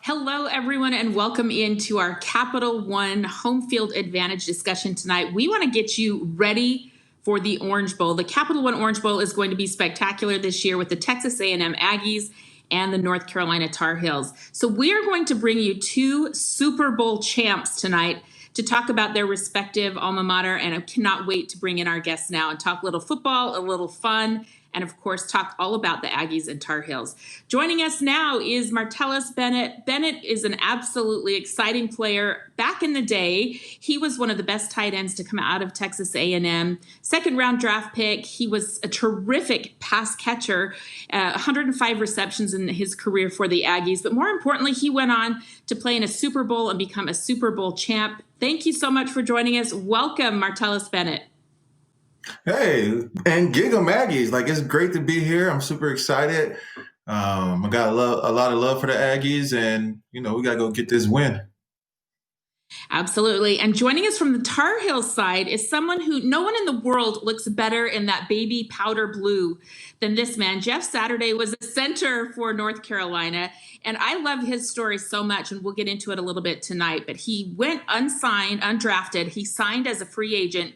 Hello, everyone, and welcome into our Capital One home field advantage discussion tonight. We want to get you ready for the Orange Bowl. The Capital One Orange Bowl is going to be spectacular this year with the Texas A&M Aggies and the North Carolina Tar Heels. So we are going to bring you two Super Bowl champs tonight to talk about their respective alma mater, and I cannot wait to bring in our guests now and talk a little football, a little fun, and of course, talk all about the Aggies and Tar Heels. Joining us now is Martellus Bennett. Bennett is an absolutely exciting player. Back in the day, he was one of the best tight ends to come out of Texas A&M. Second-round draft pick. He was a terrific pass catcher, 105 receptions in his career for the Aggies. But more importantly, he went on to play in a Super Bowl and become a Super Bowl champ. Thank you so much for joining us. Welcome, Martellus Bennett. Hey, and Giga Aggies, it's great to be here. I'm super excited. I got a lot of love for the Aggies, and we gotta go get this win. Absolutely. And joining us from the Tar Heels side is someone who no one in the world looks better in that baby powder blue than this man. Jeff Saturday was a center for North Carolina, and I love his story so much, and we'll get into it a little bit tonight. But he went unsigned, undrafted. He signed as a free agent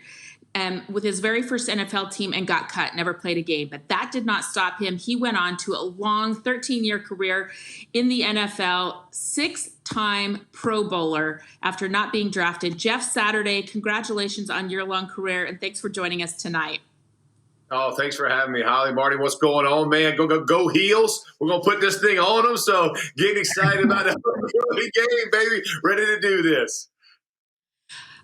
with his very first NFL team and got cut, never played a game. But that did not stop him. He went on to a long 13-year career in the NFL, six-time Pro Bowler after not being drafted. Jeff Saturday, congratulations on your long career, and thanks for joining us tonight. Oh, thanks for having me, Holly. Marty, what's going on, man? Go Heels. We're going to put this thing on them, so getting excited about the early game, baby. Ready to do this.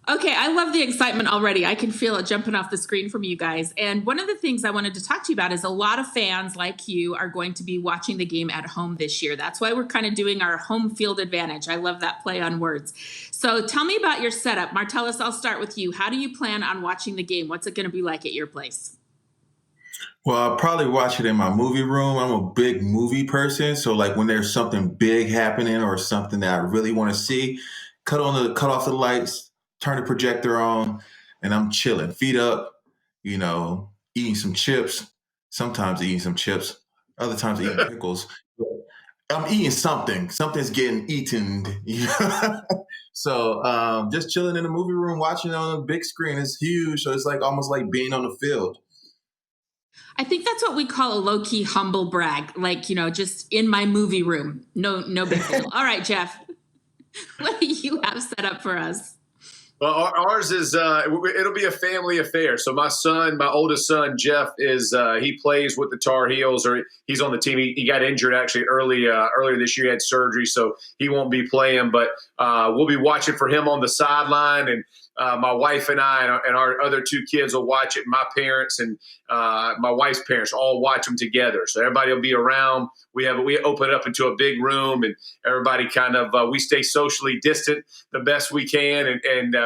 Okay, I love the excitement already. I can feel it jumping off the screen from you guys. And one of the things I wanted to talk to you about is a lot of fans like you are going to be watching the game at home this year. That's why we're kind of doing our home field advantage. I love that play on words. So tell me about your setup. Martellus, I'll start with you. How do you plan on watching the game? What's it going to be like at your place? Well, I'll probably watch it in my movie room. I'm a big movie person. So when there's something big happening or something that I really want to see, cut off the lights, turn the projector on, and I'm chilling, feet up, eating some chips, sometimes eating some chips, other times eating pickles. I'm eating something. Something's getting eaten. So just chilling in the movie room, watching it on a big screen. It's huge. So it's almost like being on the field. I think that's what we call a low-key humble brag, just in my movie room. No big deal. All right, Jeff, what do you have set up for us? Well, ours is it'll be a family affair. So my oldest son, Jeff, he plays with the Tar Heels, or he's on the team. He got injured actually earlier this year. He had surgery, so he won't be playing. But we'll be watching for him on the sideline, and my wife and I and our other two kids will watch it. My parents and my wife's parents all watch them together. So everybody will be around. We open it up into a big room, and everybody kind of we stay socially distant the best we can,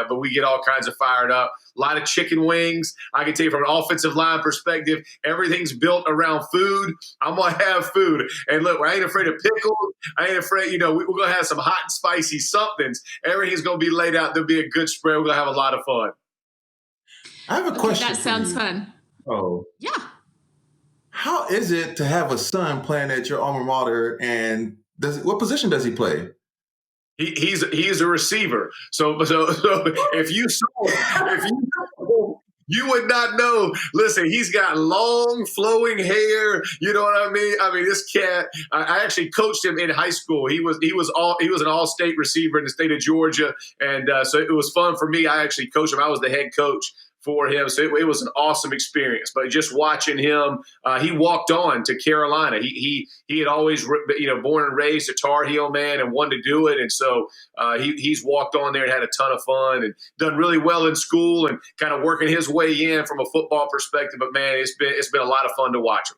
but we get all kinds of fired up. A lot of chicken wings. I can tell you from an offensive line perspective, everything's built around food. I'm going to have food. And look, I ain't afraid of pickles. I ain't afraid, we're going to have some hot and spicy somethings. Everything's going to be laid out. There'll be a good spread. We're going to have a lot of fun. I have a question. That sounds fun. Oh. Yeah. How is it to have a son playing at your alma mater, and what position does he play? He's a receiver. So if you you would not know. Listen, he's got long, flowing hair. You know what I mean? I mean, this cat. I actually coached him in high school. He was an all-state receiver in the state of Georgia, and so it was fun for me. I actually coached him. I was the head coach for him. So it was an awesome experience. But just watching him, he walked on to Carolina. He had always, born and raised a Tar Heel man and wanted to do it. And so he's walked on there and had a ton of fun and done really well in school and kind of working his way in from a football perspective. But man, it's been a lot of fun to watch him.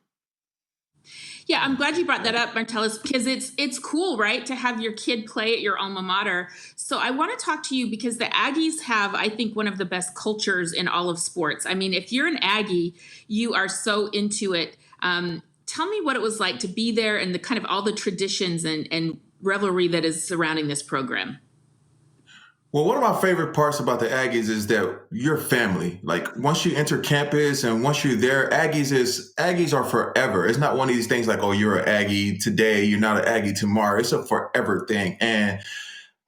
Yeah, I'm glad you brought that up, Martellus, because it's cool, right, to have your kid play at your alma mater. So I want to talk to you because the Aggies have, I think, one of the best cultures in all of sports. I mean, if you're an Aggie, you are so into it. Tell me what it was like to be there and the kind of all the traditions and revelry that is surrounding this program. Well, one of my favorite parts about the Aggies is that you're family. Like once you enter campus and once you're there, Aggies are forever. It's not one of these things like, oh, you're an Aggie today, you're not an Aggie tomorrow. It's a forever thing. And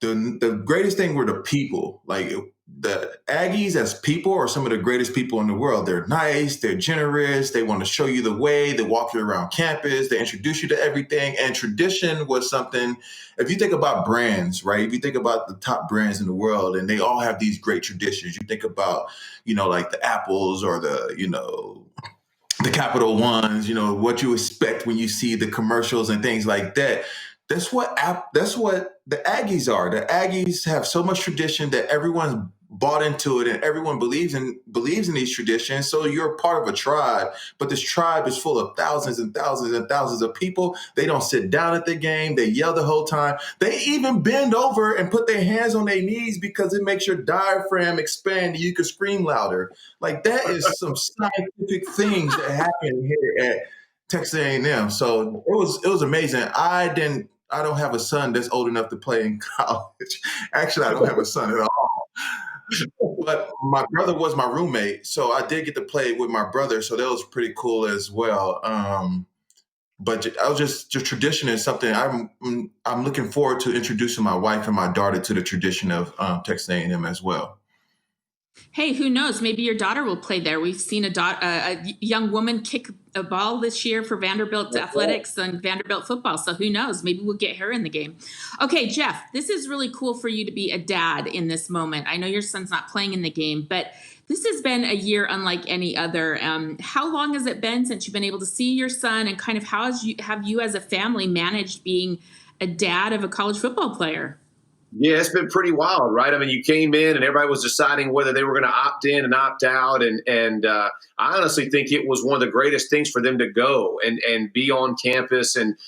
the greatest thing were the people. Like the Aggies as people are some of the greatest people in the world. They're nice, they're generous, they want to show you the way, they walk you around campus, they introduce you to everything. And tradition was something, if you think about brands, right? If you think about the top brands in the world and they all have these great traditions, you think about, like the Apples or the Capital Ones, what you expect when you see the commercials and things like that. That's what the Aggies are. The Aggies have so much tradition that everyone's bought into it and everyone believes in these traditions. So you're part of a tribe, but this tribe is full of thousands and thousands and thousands of people. They don't sit down at the game. They yell the whole time. They even bend over and put their hands on their knees because it makes your diaphragm expand and you can scream louder. Like that is some scientific things that happen here at Texas A&M. So it was amazing. I don't have a son that's old enough to play in college. Actually, I don't have a son at all. But my brother was my roommate, so I did get to play with my brother. So that was pretty cool as well. But I was just tradition is something I'm looking forward to introducing my wife and my daughter to the tradition of Texas A&M as well. Hey, who knows? Maybe your daughter will play there. We've seen a young woman kick a ball this year for Vanderbilt athletics and Vanderbilt football. So who knows? Maybe we'll get her in the game. Okay, Jeff, this is really cool for you to be a dad in this moment. I know your son's not playing in the game, but this has been a year unlike any other. How long has it been since you've been able to see your son, and kind of have you as a family managed being a dad of a college football player? Yeah, it's been pretty wild, right? I mean, you came in and everybody was deciding whether they were going to opt in and opt out, and I honestly think it was one of the greatest things for them to go and be on campus and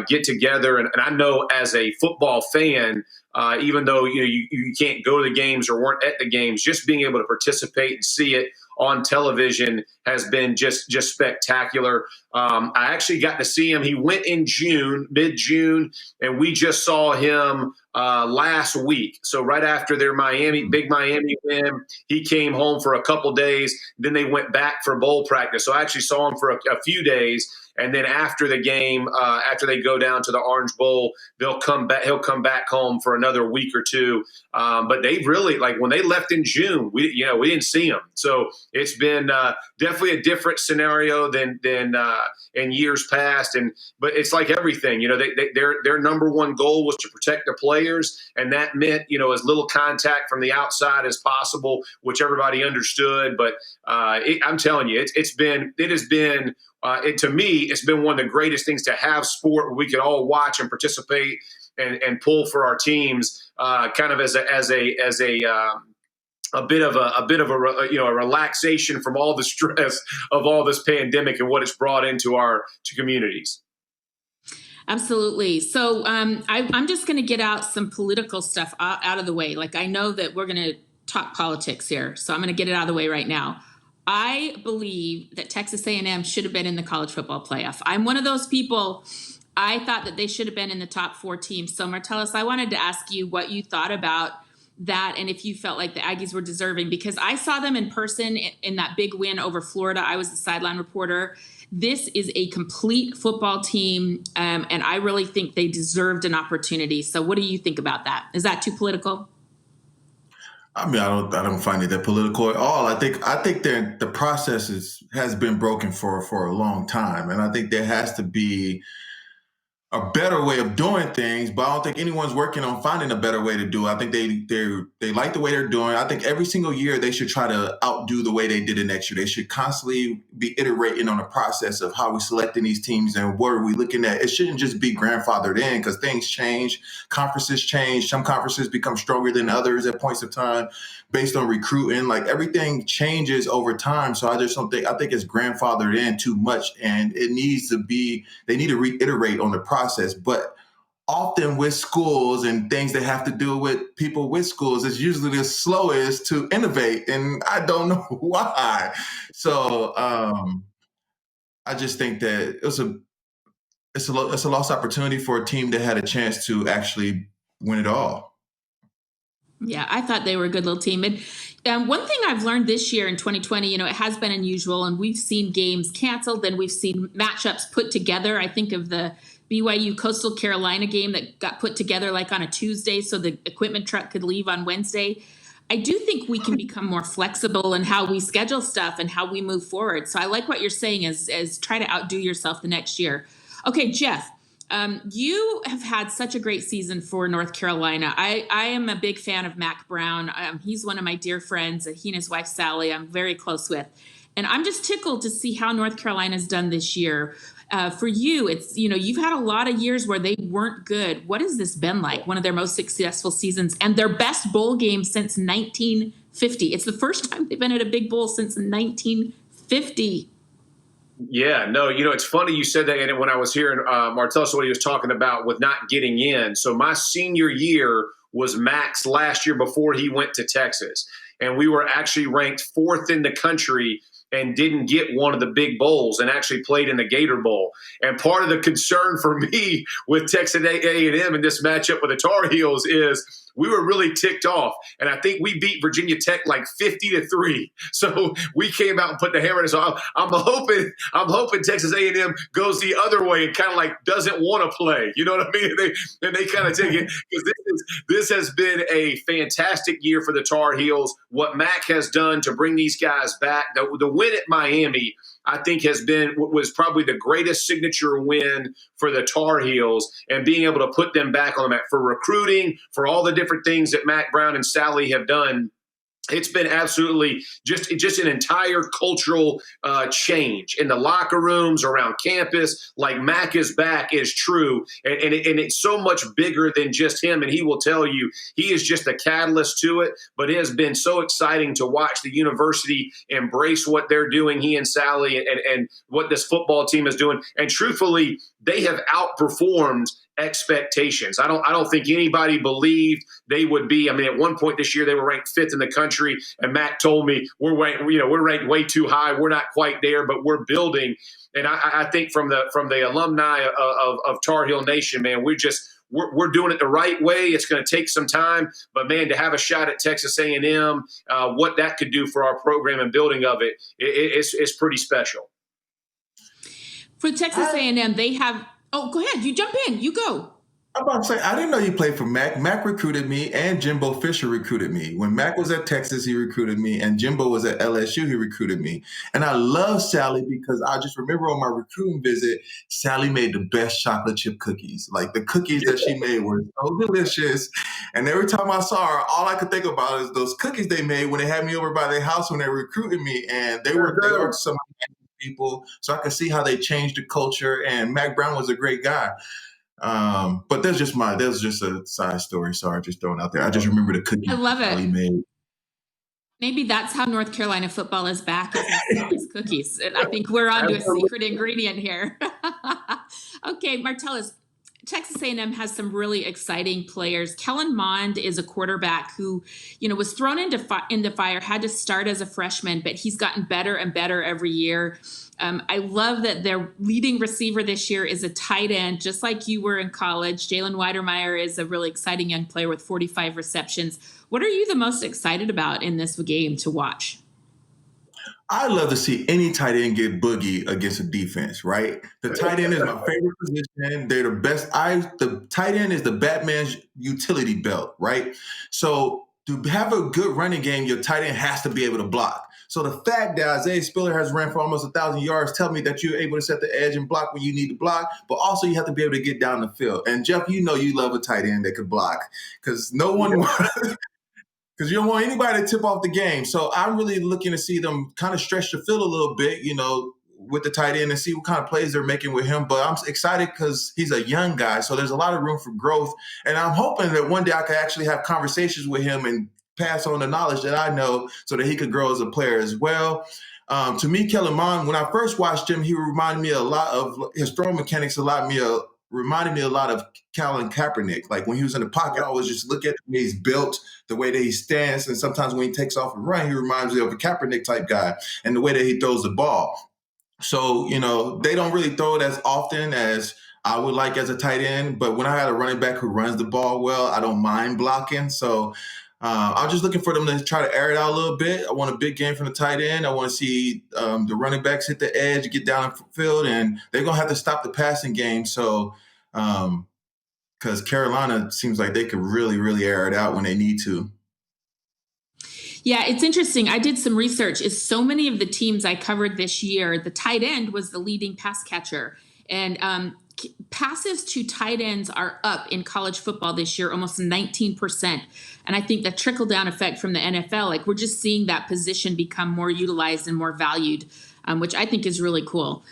get together. And I know as a football fan, even though you can't go to the games or weren't at the games, just being able to participate and see it on television has been just spectacular. I actually got to see him. He went in June, mid-June, and we just saw him last week. So right after their big Miami win, he came home for a couple days. Then they went back for bowl practice. So I actually saw him for a few days. And then after the game, after they go down to the Orange Bowl, they'll come back. He'll come back home for another week or two. But they really, like when they left in June, we didn't see them. So it's been definitely a different scenario than in years past. But it's like everything. Their number one goal was to protect the players, and that meant as little contact from the outside as possible, which everybody understood. But I'm telling you, it has been. To me, it's been one of the greatest things to have sport where we could all watch and participate and pull for our teams, kind of as a bit of a relaxation from all the stress of all this pandemic and what it's brought into our communities. Absolutely. So I'm just going to get out some political stuff out of the way. Like, I know that we're going to talk politics here, so I'm going to get it out of the way right now. I believe that Texas A&M should have been in the college football playoff. I'm one of those people. I thought that they should have been in the top 4 teams. So Martellus, I wanted to ask you what you thought about that, and if you felt like the Aggies were deserving, because I saw them in person in that big win over Florida. I was the sideline reporter. This is a complete football team, and I really think they deserved an opportunity. So what do you think about that? Is that too political? I mean, I don't find it that political at all. I think that the process has been broken for a long time, and I think there has to be a better way of doing things, but I don't think anyone's working on finding a better way to do it. I think they like the way they're doing it. I think every single year they should try to outdo the way they did it next year. They should constantly be iterating on the process of how we're selecting these teams and what are we looking at. It shouldn't just be grandfathered in because things change, conferences change. Some conferences become stronger than others at points of time based on recruiting. Like everything changes over time. So I think it's grandfathered in too much, and they need to reiterate on the process. But often with schools and things that have to do with people with schools, it's usually the slowest to innovate, and I don't know why. So I just think that it's a lost opportunity for a team that had a chance to actually win it all. Yeah, I thought they were a good little team. And one thing I've learned this year in 2020, it has been unusual, and we've seen games canceled, and we've seen matchups put together. I think of the BYU Coastal Carolina game that got put together like on a Tuesday so the equipment truck could leave on Wednesday. I do think we can become more flexible in how we schedule stuff and how we move forward. So I like what you're saying as try to outdo yourself the next year. Okay, Jeff, you have had such a great season for North Carolina. I am a big fan of Mac Brown. He's one of my dear friends. He and his wife, Sally, I'm very close with. And I'm just tickled to see how North Carolina's done this year. For you, it's, you've had a lot of years where they weren't good. What has this been like? One of their most successful seasons and their best bowl game since 1950. It's the first time they've been at a big bowl since 1950. Yeah, no, it's funny you said that. And when I was hearing Martellus, what he was talking about with not getting in. So my senior year was Mac's last year before he went to Texas. And we were actually ranked 4th in the country and didn't get one of the big bowls and actually played in the Gator Bowl. And part of the concern for me with Texas A&M in this matchup with the Tar Heels is we were really ticked off. And I think we beat Virginia Tech like 50-3. So we came out and put the hammer in. So I'm hoping Texas A&M goes the other way and kind of like doesn't want to play. You know what I mean? And they kind of take it, because this has been a fantastic year for the Tar Heels. What Mac has done to bring these guys back, the win at Miami, I think was probably the greatest signature win for the Tar Heels, and being able to put them back on the map for recruiting, for all the different things that Mac Brown and Sally have done. It's been absolutely just an entire cultural change in the locker rooms, around campus. Like, Mac is back is true. And it's so much bigger than just him. And he will tell you, he is just a catalyst to it. But it has been so exciting to watch the university embrace what they're doing, he and Sally, and what this football team is doing. And truthfully, they have outperformed expectations. I don't think anybody believed they would be. I mean, at one point this year, they were ranked 5th in the country, and Mac told me we're ranked way too high. We're not quite there, but we're building. And I think from the alumni of Tar Heel Nation, man, we're doing it the right way. It's going to take some time, but man, to have a shot at Texas A&M, what that could do for our program and building of it's pretty special. For Texas A&M, they have. Oh, go ahead. You jump in. You go. I'm about to say, I didn't know you played for Mac. Mac recruited me, and Jimbo Fisher recruited me. When Mac was at Texas, he recruited me, and Jimbo was at LSU, he recruited me. And I love Sally because I just remember on my recruiting visit, Sally made the best chocolate chip cookies. Like, the cookies that she made were so delicious. And every time I saw her, all I could think about is those cookies they made when they had me over by their house when they recruited me. And they were some people, so I could see how they changed the culture. And Mac Brown was a great guy. But there's just a side story. Sorry, just throwing out there. I just remember the cookies. I love it. He made. Maybe that's how North Carolina football is back. Is cookies. I think we're onto a secret ingredient here. Okay, Martellus, Texas A&M has some really exciting players. Kellen Mond is a quarterback who, was thrown into fire, had to start as a freshman, but he's gotten better and better every year. I love that their leading receiver this year is a tight end, just like you were in college. Jalen Weidermeyer is a really exciting young player with 45 receptions. What are you the most excited about in this game to watch? I love to see any tight end get boogie against a defense, right? The tight end is my favorite position. They're the best. The tight end is the Batman's utility belt, right? So to have a good running game, your tight end has to be able to block. So the fact that Isaiah Spiller has ran for almost 1,000 yards tell me that you're able to set the edge and block when you need to block, but also you have to be able to get down the field. And Jeff, you love a tight end that could block, because because you don't want anybody to tip off the game. So I'm really looking to see them kind of stretch the field a little bit, with the tight end, and see what kind of plays they're making with him. But I'm excited because he's a young guy, so there's a lot of room for growth. And I'm hoping that one day I could actually have conversations with him and pass on the knowledge that I know so that he could grow as a player as well. To me, Kellen Mond, when I first watched him, he reminded me a lot of his throwing mechanics. Reminded me a lot of Colin Kaepernick. Like, when he was in the pocket, I always just look at the way he's built, the way that he stands, and sometimes when he takes off and run, he reminds me of a Kaepernick type guy, and the way that he throws the ball. So, they don't really throw it as often as I would like as a tight end, but when I had a running back who runs the ball well, I don't mind blocking. So I'm just looking for them to try to air it out a little bit. I want a big game from the tight end. I want to see the running backs hit the edge, get down the field, and they're going to have to stop the passing game. So, because Carolina seems like they could really, really air it out when they need to. Yeah, it's interesting. I did some research. Is so many of the teams I covered this year, the tight end was the leading pass catcher. And passes to tight ends are up in college football this year, almost 19%. And I think the trickle down effect from the NFL, like we're just seeing that position become more utilized and more valued, which I think is really cool.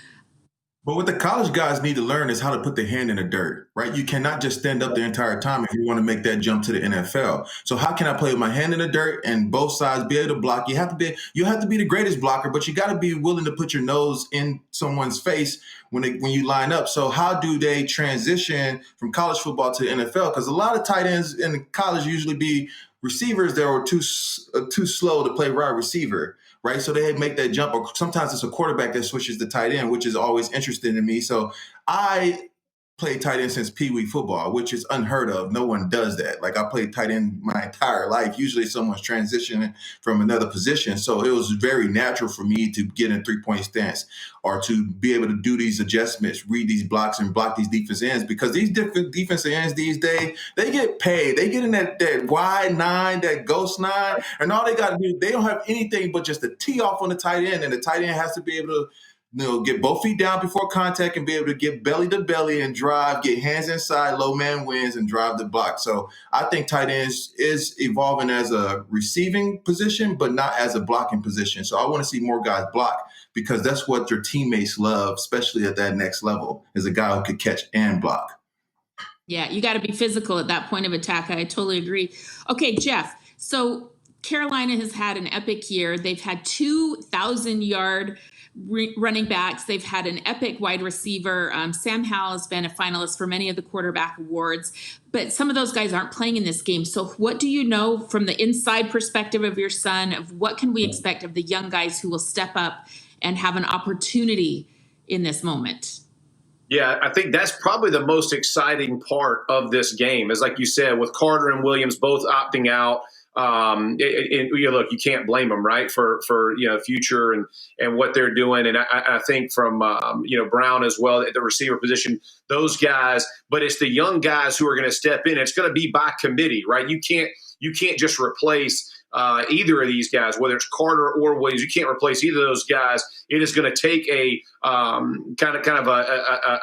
But what the college guys need to learn is how to put their hand in the dirt, right? You cannot just stand up the entire time if you want to make that jump to the NFL. So how can I play with my hand in the dirt and both sides be able to block? You have to be the greatest blocker, but you got to be willing to put your nose in someone's face when you line up. So how do they transition from college football to the NFL? Because a lot of tight ends in college usually be receivers that are too slow to play wide receiver. Right. So they make that jump, or sometimes it's a quarterback that switches to tight end, which is always interesting to me. So I played tight end since Pee Wee football, which is unheard of. No one does that. Like I played tight end my entire life. Usually someone's transitioning from another position. So it was very natural for me to get in 3-point stance or to be able to do these adjustments, read these blocks and block these defense ends, because these different defensive ends these days, they get paid. They get in that wide 9, that ghost 9, and all they got to do, they don't have anything but just a tee off on the tight end, and the tight end has to be able to get both feet down before contact and be able to get belly to belly and drive, get hands inside, low man wins, and drive the block. So I think tight ends is evolving as a receiving position, but not as a blocking position. So I want to see more guys block, because that's what your teammates love, especially at that next level, is a guy who could catch and block. Yeah, you got to be physical at that point of attack. I totally agree. Okay, Jeff, so Carolina has had an epic year. They've had 2,000-yard running backs. They've had an epic wide receiver. Sam Howell has been a finalist for many of the quarterback awards, but some of those guys aren't playing in this game. So what do you know from the inside perspective of your son of what can we expect of the young guys who will step up and have an opportunity in this moment? Yeah, I think that's probably the most exciting part of this game is, like you said, with Carter and Williams both opting out. Look, you can't blame them, right, for future and what they're doing. And I think from Brown as well at the receiver position, those guys. But it's the young guys who are going to step in. It's going to be by committee, right? You can't just replace either of these guys, whether it's Carter or Williams. You can't replace either of those guys. It is going to take a kind of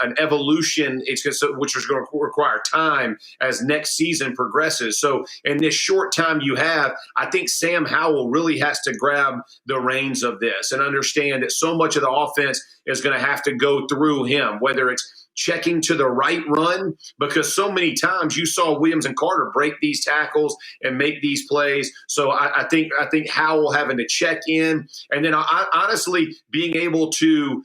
an evolution, which is going to require time as next season progresses. So in this short time you have, I think Sam Howell really has to grab the reins of this and understand that so much of the offense is going to have to go through him, whether it's checking to the right run, because so many times you saw Williams and Carter break these tackles and make these plays. So I think Howell having to check in, and then honestly being able to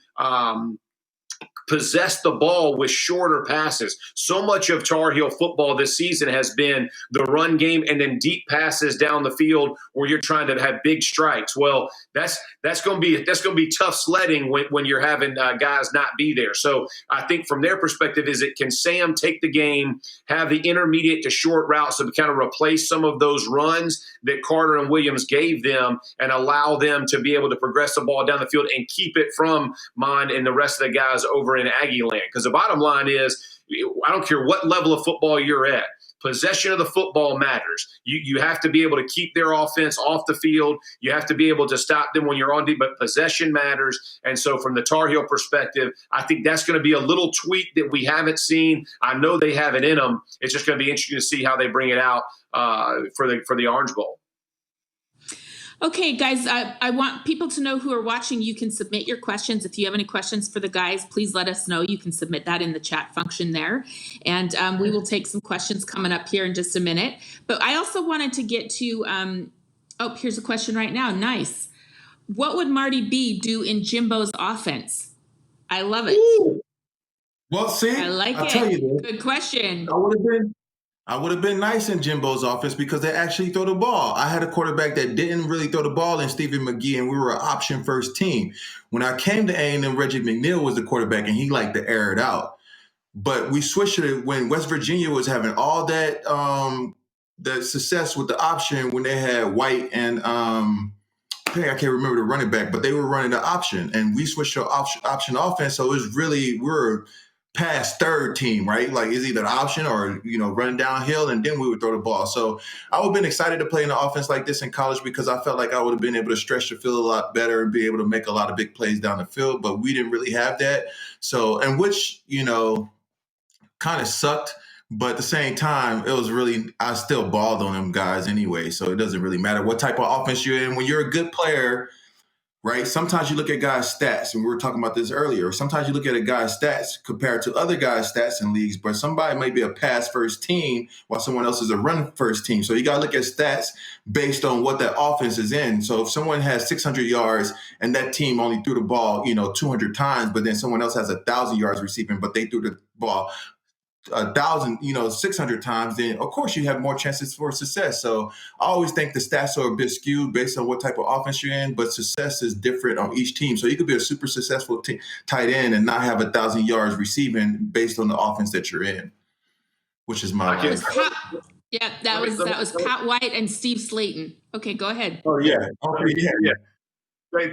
possess the ball with shorter passes. So much of Tar Heel football this season has been the run game and then deep passes down the field where you're trying to have big strikes. Well, that's going to be tough sledding when you're having guys not be there. So I think from their perspective can Sam take the game, have the intermediate to short routes to kind of replace some of those runs that Carter and Williams gave them and allow them to be able to progress the ball down the field and keep it from Mond and the rest of the guys over in Aggie land. Because the bottom line is, I don't care what level of football you're at, possession of the football matters. You have to be able to keep their offense off the field. You have to be able to stop them when you're on deep, but possession matters. And so from the Tar Heel perspective, I think that's going to be a little tweak that we haven't seen. I know they have it in them. It's just going to be interesting to see how they bring it out for the Orange Bowl. Okay, guys, I want people to know who are watching. You can submit your questions. If you have any questions for the guys, please let us know. You can submit that in the chat function there. And we will take some questions coming up here in just a minute. But I also wanted to get to, here's a question right now. Nice. What would Marty B do in Jimbo's offense? I love it. Ooh. Well, see, I like I'll it. tell you, Good question. I would have been nice in Jimbo's offense because they actually throw the ball. I had a quarterback that didn't really throw the ball in Stephen McGee, and we were an option first team. When I came to A&M, Reggie McNeil was the quarterback, and he liked to air it out. But we switched it when West Virginia was having all that the success with the option when they had White and I can't remember the running back, but they were running the option, and we switched to option offense. So it was really we're past third team, right? Like it's either the option or running downhill, and then we would throw the ball. So I would have been excited to play in an offense like this in college because I felt like I would have been able to stretch the field a lot better and be able to make a lot of big plays down the field. But we didn't really have that. So, and which kind of sucked. But at the same time, it was really, I still balled on them guys anyway. So it doesn't really matter what type of offense you're in. When you're a good player, right? Sometimes you look at guys' stats, and we were talking about this earlier. Sometimes you look at a guy's stats compared to other guys' stats in leagues, but somebody may be a pass first team while someone else is a run first team. So you got to look at stats based on what that offense is in. So if someone has 600 yards and that team only threw the ball, 200 times, but then someone else has 1,000 yards receiving, but they threw the ball 600 times, then of course you have more chances for success. So I always think the stats are a bit skewed based on what type of offense you're in, but success is different on each team. So you could be a super successful tight end and not have 1,000 yards receiving based on the offense that you're in, which is my life. That was Pat White and Steve Slayton. Okay, go ahead. Oh yeah.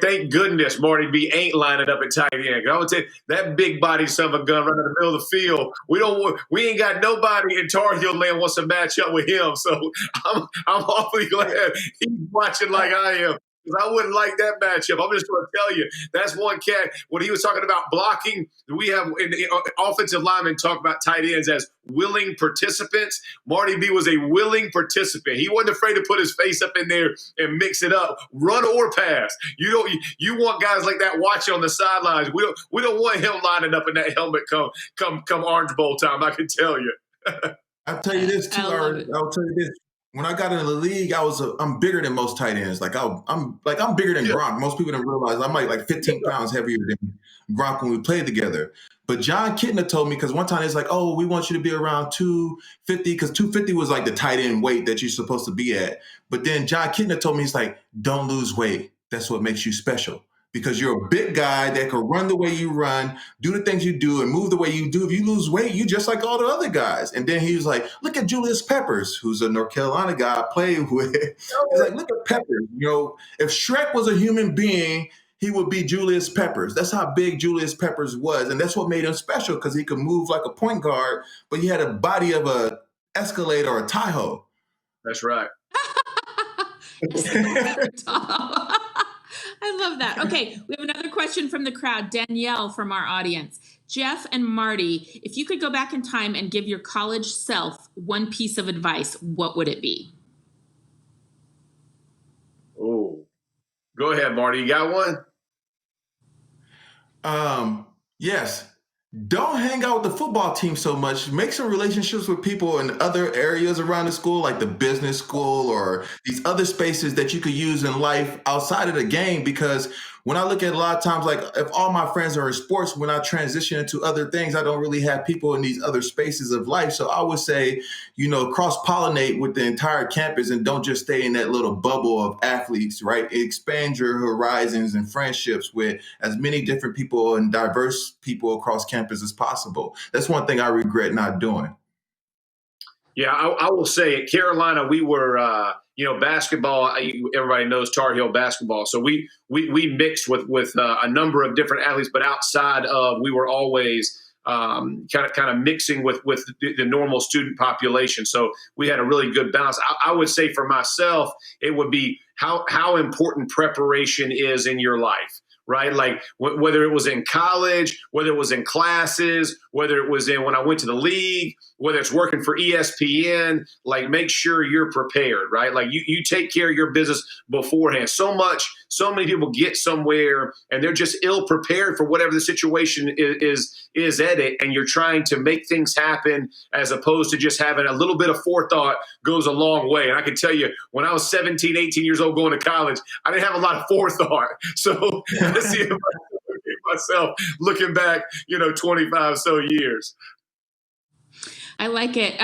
Thank goodness Marty B ain't lining up at tight end. I would say that big body son of a gun running in the middle of the field. We ain't got nobody in Tar Heel land wants to match up with him. So I'm awfully glad he's watching like I am. I wouldn't like that matchup. I'm just going to tell you, that's one cat. When he was talking about blocking, we have in the offensive linemen talk about tight ends as willing participants. Marty B was a willing participant. He wasn't afraid to put his face up in there and mix it up, run or pass. You want guys like that watching on the sidelines. We don't want him lining up in that helmet come Orange Bowl time. I can tell you. I'll tell you this too. I'll tell you this. When I got into the league, I'm bigger than most tight ends. I'm bigger than Gronk. Most people don't realize I'm like 15 pounds heavier than Gronk when we played together. But John Kitna told me, because one time it's like, oh, we want you to be around 250, because 250 was like the tight end weight that you're supposed to be at. But then John Kitna told me, he's like, don't lose weight. That's what makes you special. Because you're a big guy that can run the way you run, do the things you do, and move the way you do. If you lose weight, you just like all the other guys. And then he was like, look at Julius Peppers, who's a North Carolina guy I played with. He's like, look at Peppers. If Shrek was a human being, he would be Julius Peppers. That's how big Julius Peppers was. And that's what made him special, because he could move like a point guard, but he had a body of a Escalade or a Tahoe. That's right. I love that. Okay, we have another question from the crowd, Danielle from our audience. Jeff and Marty, if you could go back in time and give your college self one piece of advice, what would it be? Oh, go ahead, Marty. You got one? Yes. Don't hang out with the football team so much. Make some relationships with people in other areas around the school, like the business school or these other spaces that you could use in life outside of the game. Because when I look at a lot of times, like if all my friends are in sports, when I transition into other things, I don't really have people in these other spaces of life. So I would say, cross-pollinate with the entire campus and don't just stay in that little bubble of athletes, right? Expand your horizons and friendships with as many different people and diverse people across campus as possible. That's one thing I regret not doing. Yeah, I will say at Carolina, we were, basketball. Everybody knows Tar Heel basketball, so we mixed with a number of different athletes. But outside of, we were always kind of mixing with the normal student population. So we had a really good balance. I would say for myself, it would be how important preparation is in your life. Right? Like whether it was in college, whether it was in classes, whether it was when I went to the league, whether it's working for ESPN, like make sure you're prepared, right? Like you take care of your business beforehand. So many people get somewhere and they're just ill prepared for whatever the situation is at it. And you're trying to make things happen as opposed to just having a little bit of forethought goes a long way. And I can tell you, when I was 17, 18 years old going to college, I didn't have a lot of forethought. So let's see if I myself looking back, 25 so years. I like it.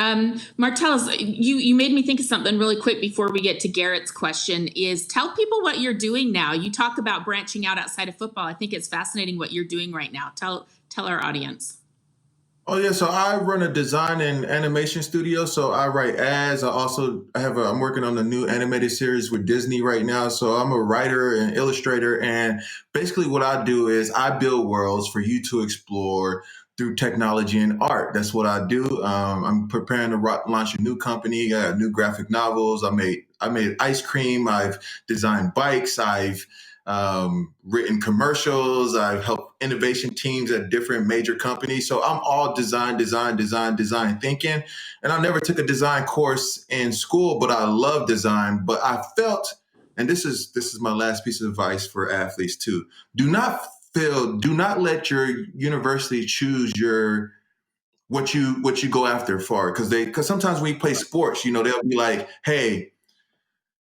Martellus, you made me think of something really quick before we get to Garrett's question, is tell people what you're doing now. You talk about branching out outside of football. I think it's fascinating what you're doing right now. Tell our audience. Oh yeah, so I run a design and animation studio. So I write ads. I'm working on a new animated series with Disney right now. So I'm a writer and illustrator, and basically what I do is I build worlds for you to explore through technology and art. That's what I do. I'm preparing to launch a new company, new graphic novels. I made ice cream. I've designed bikes. I've written commercials. I've helped innovation teams at different major companies. So I'm all design thinking. And I never took a design course in school, but I love design. But I felt, and this is my last piece of advice for athletes too. Do not let your university choose what you go after for, because sometimes when you play sports, they'll be like, hey,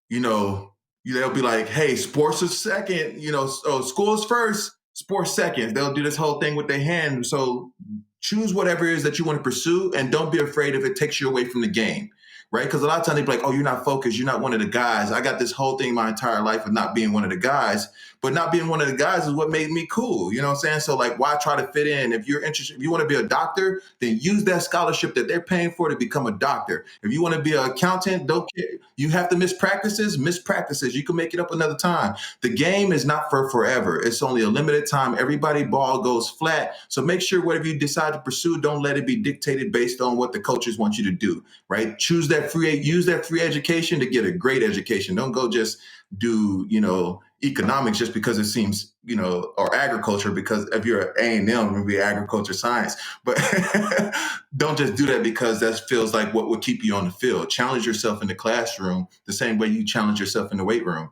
you know, they'll be like, hey, sports is second, so school is first, sports second. They'll do this whole thing with their hand. So choose whatever it is that you want to pursue, and don't be afraid if it takes you away from the game, right? Because a lot of times they'd be like, oh, you're not focused. You're not one of the guys. I got this whole thing my entire life of not being one of the guys, but not being one of the guys is what made me cool. You know what I'm saying? So like, why try to fit in? If you're interested, if you want to be a doctor, then use that scholarship that they're paying for to become a doctor. If you want to be an accountant, don't care. You have to miss practices. You can make it up another time. The game is not for forever. It's only a limited time. Everybody ball goes flat. So make sure whatever you decide to pursue, don't let it be dictated based on what the coaches want you to do, right? Use that free education to get a great education. Don't go just do, economics just because it seems, or agriculture, because if you're at A&M, it would be agriculture science. But don't just do that because that feels like what would keep you on the field. Challenge yourself in the classroom the same way you challenge yourself in the weight room.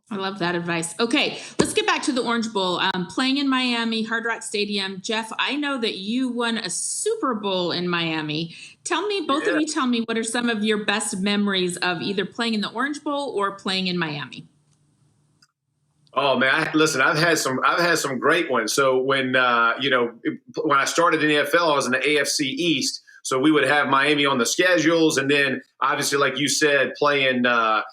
I love that advice. Okay, let's get back to the Orange Bowl. Playing in Miami, Hard Rock Stadium. Jeff, I know that you won a Super Bowl in Miami. Both of you tell me, what are some of your best memories of either playing in the Orange Bowl or playing in Miami? Oh man, listen, I've had some great ones. So when when I started in the NFL, I was in the AFC East. So we would have Miami on the schedules, and then obviously, like you said, playing the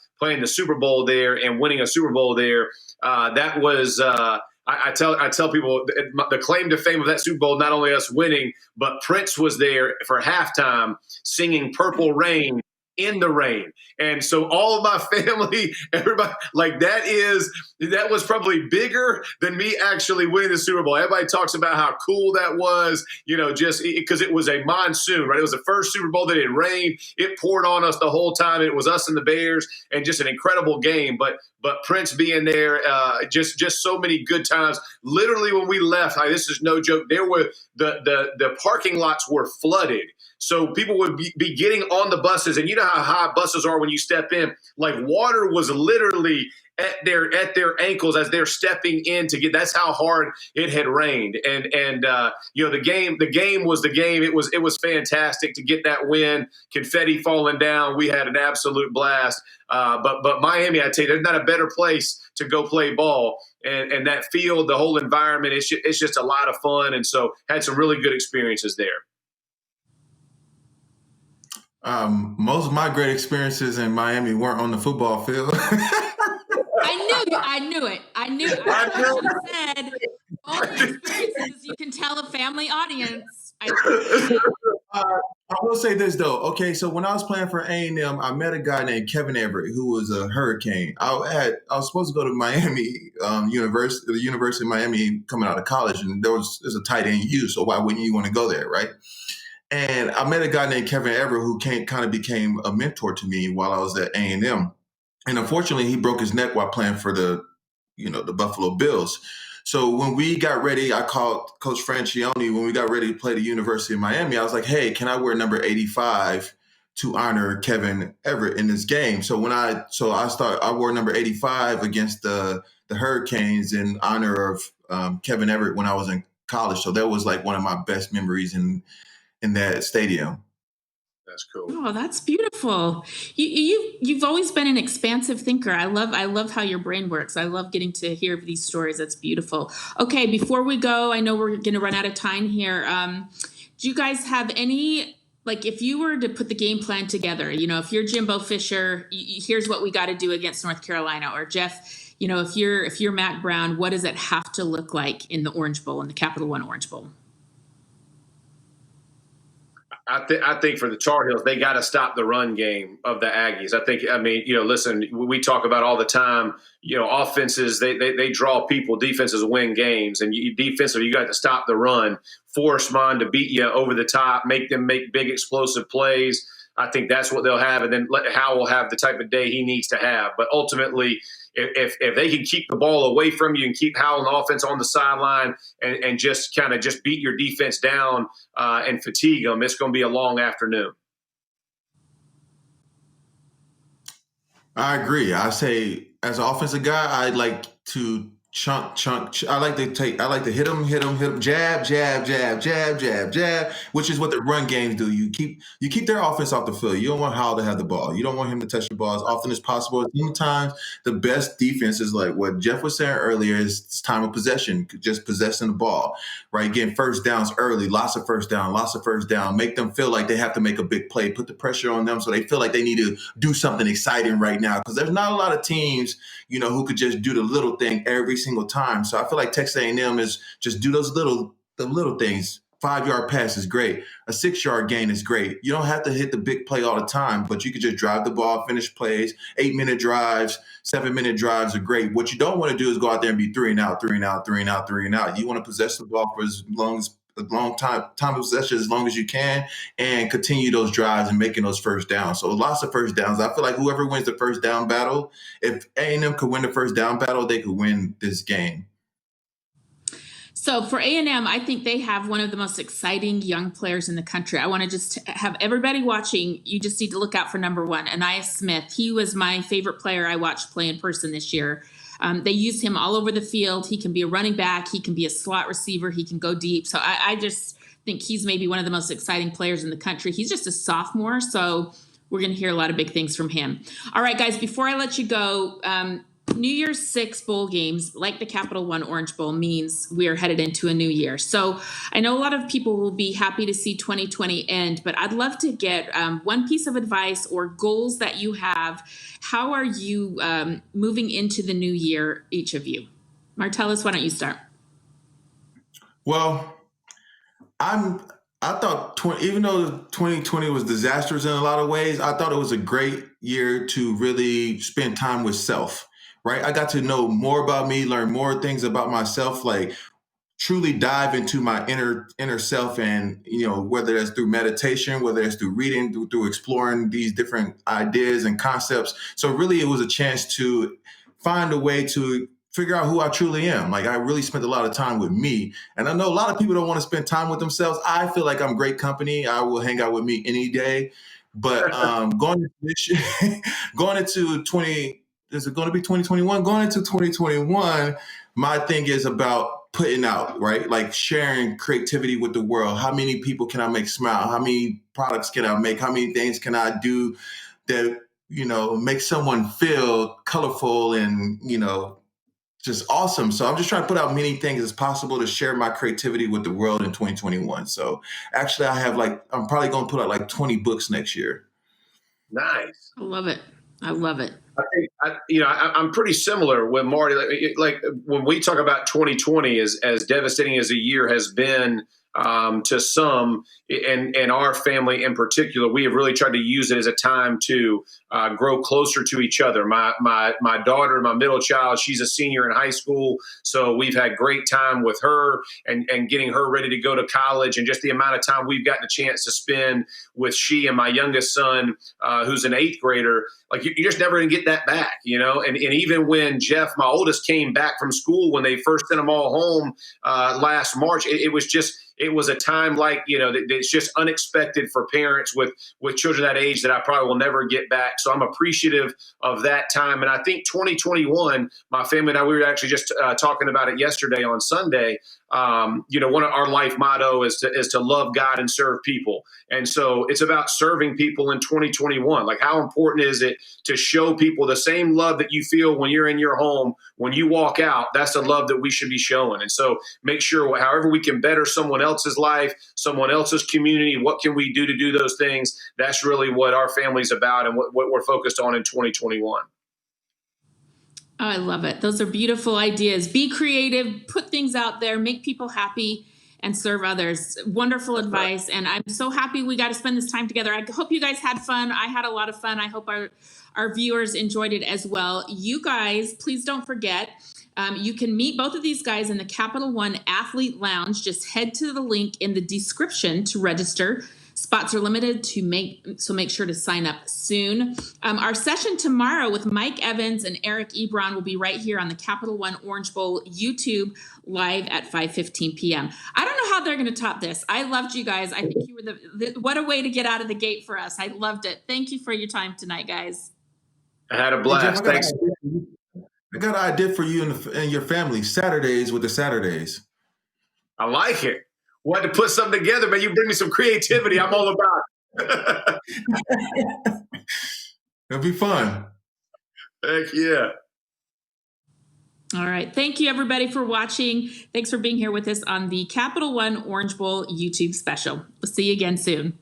Super Bowl there and winning a Super Bowl there. That was I tell people the claim to fame of that Super Bowl, not only us winning, but Prince was there for halftime singing "Purple Rain" in the rain. And so all of my family, everybody, like that was probably bigger than me actually winning the Super Bowl. Everybody talks about how cool that was, just because it was a monsoon, right? It was the first Super Bowl that it rained. It poured on us the whole time. It was us and the Bears, and just an incredible game. But Prince being there, just so many good times. Literally when we left, this is no joke, there were the parking lots were flooded. So people would be getting on the buses, and you know how high buses are when you step in. Like water was literally at their ankles as they're stepping in to get. That's how hard it had rained, and the game was the game. It was fantastic to get that win. Confetti falling down. We had an absolute blast. But Miami, I tell you, there's not a better place to go play ball. And that field, the whole environment, it's just a lot of fun. And so had some really good experiences there. Most of my great experiences in Miami weren't on the football field. I knew it. I knew it. I said all the experiences you can tell a family audience. I will say this though. Okay, so when I was playing for A&M, I met a guy named Kevin Everett who was a Hurricane. I was supposed to go to Miami University, the University of Miami, coming out of college, and there's a tight end U. So why wouldn't you want to go there, right? And I met a guy named Kevin Everett who kind of became a mentor to me while I was at A&M. And unfortunately, he broke his neck while playing for the Buffalo Bills. So when we got ready, I called Coach Franchione. When we got ready to play the University of Miami, I was like, hey, can I wear number 85 to honor Kevin Everett in this game? So I wore number 85 against the Hurricanes in honor of Kevin Everett when I was in college. So that was like one of my best memories in that stadium. That's cool. Oh, that's beautiful. You've always been an expansive thinker. I love how your brain works. I love getting to hear these stories. That's beautiful. Okay, before we go, I know we're going to run out of time here. Do you guys have any, like, if you were to put the game plan together, if you're Jimbo Fisher, here's what we got to do against North Carolina, or Jeff, if you're Matt Brown, what does it have to look like in the Orange Bowl, in the Capital One Orange Bowl? I think for the Tar Heels, they got to stop the run game of the Aggies. I mean, listen, we talk about all the time, offenses, they draw people, defenses win games. And defensively, you got to stop the run, force Mon to beat you over the top, make them make big explosive plays. I think that's what they'll have. And then let Howell have the type of day he needs to have. But ultimately, if they can keep the ball away from you and keep Howell and the offense on the sideline and just kind of just beat your defense down and fatigue them, it's going to be a long afternoon. I agree. I say, as an offensive guy, I like to chunk. I like to hit them, jab, which is what the run games do. You keep their offense off the field. You don't want Howell to have the ball. You don't want him to touch the ball as often as possible. Sometimes the best defense is like what Jeff was saying earlier, is time of possession, just possessing the ball, right? Getting first downs early, lots of first down, make them feel like they have to make a big play, put the pressure on them so they feel like they need to do something exciting right now. Because there's not a lot of teams, who could just do the little thing every single time. So I feel like Texas A&M is just do the little things. 5-yard pass is great. A 6-yard gain is great. You don't have to hit the big play all the time, but you could just drive the ball, finish plays. 8-minute drives, 7-minute drives are great. What you don't want to do is go out there and be 3 and out. You want to possess the ball for as long time of possession as long as you can, and continue those drives and making those first downs. So lots of first downs. I feel like whoever wins the first down battle, if A&M could win the first down battle, they could win this game. So for A&M, I think they have one of the most exciting young players in the country. I want to just have everybody watching, you just need to look out for number 1, Ainias Smith. He was my favorite player I watched play in person this year. They use him all over the field. He can be a running back. He can be a slot receiver. He can go deep. So I just think he's maybe one of the most exciting players in the country. He's just a sophomore, so we're going to hear a lot of big things from him. All right, guys, before I let you go, New Year's 6 bowl games, like the Capital One Orange Bowl, means we are headed into a new year. So I know a lot of people will be happy to see 2020 end, but I'd love to get one piece of advice or goals that you have. How are you moving into the new year, each of you? Martellus, why don't you start? Well, I thought even though 2020 was disastrous in a lot of ways, I thought it was a great year to really spend time with self. Right, I got to know more about me, learn more things about myself, like truly dive into my inner self, and whether that's through meditation, whether it's through reading, through exploring these different ideas and concepts. So really, it was a chance to find a way to figure out who I truly am. Like, I really spent a lot of time with me, and I know a lot of people don't want to spend time with themselves. I feel like I'm great company. I will hang out with me any day, but going into 2021? Going into 2021, my thing is about putting out, right? Like sharing creativity with the world. How many people can I make smile? How many products can I make? How many things can I do that, make someone feel colorful and, just awesome. So I'm just trying to put out many things as possible to share my creativity with the world in 2021. So actually I'm probably going to put out like 20 books next year. Nice. I love it. I'm pretty similar with Marty. Like when we talk about 2020, as devastating as a year has been to some, and our family in particular, we have really tried to use it as a time to grow closer to each other. My daughter, my middle child, she's a senior in high school, so we've had great time with her and getting her ready to go to college, and just the amount of time we've gotten a chance to spend with she and my youngest son, who's an 8th grader. Like you're just never going to get that back, And even when Jeff, my oldest, came back from school, when they first sent them all home last March, it was a time like, it's just unexpected for parents with children that age that I probably will never get back. So I'm appreciative of that time. And I think 2021, my family and I, we were actually just talking about it yesterday on Sunday. One of our life motto is to love God and serve people. And so it's about serving people in 2021. Like, how important is it to show people the same love that you feel when you're in your home, when you walk out? That's the love that we should be showing. And so make sure, however we can better someone else's life, someone else's community, what can we do to do those things? That's really what our family's about and what we're focused on in 2021. Oh, I love it. Those are beautiful ideas. Be creative, put things out there, make people happy, and serve others. Wonderful advice. And I'm so happy we got to spend this time together. I hope you guys had fun. I had a lot of fun. I hope our viewers enjoyed it as well. You guys, please don't forget, you can meet both of these guys in the Capital One Athlete Lounge. Just head to the link in the description to register. Spots are limited so make sure to sign up soon. Our session tomorrow with Mike Evans and Eric Ebron will be right here on the Capital One Orange Bowl YouTube live at 5:15 p.m. I don't know how they're going to top this. I loved you guys. I think you were what a way to get out of the gate for us. I loved it. Thank you for your time tonight, guys. I had a blast. Thanks. I got an idea for you and your family. Saturdays with the Saturdays. I like it. Wanted to put something together, man. You bring me some creativity. I'm all about it. It'll be fun. Heck yeah. All right. Thank you, everybody, for watching. Thanks for being here with us on the Capital One Orange Bowl YouTube special. We'll see you again soon.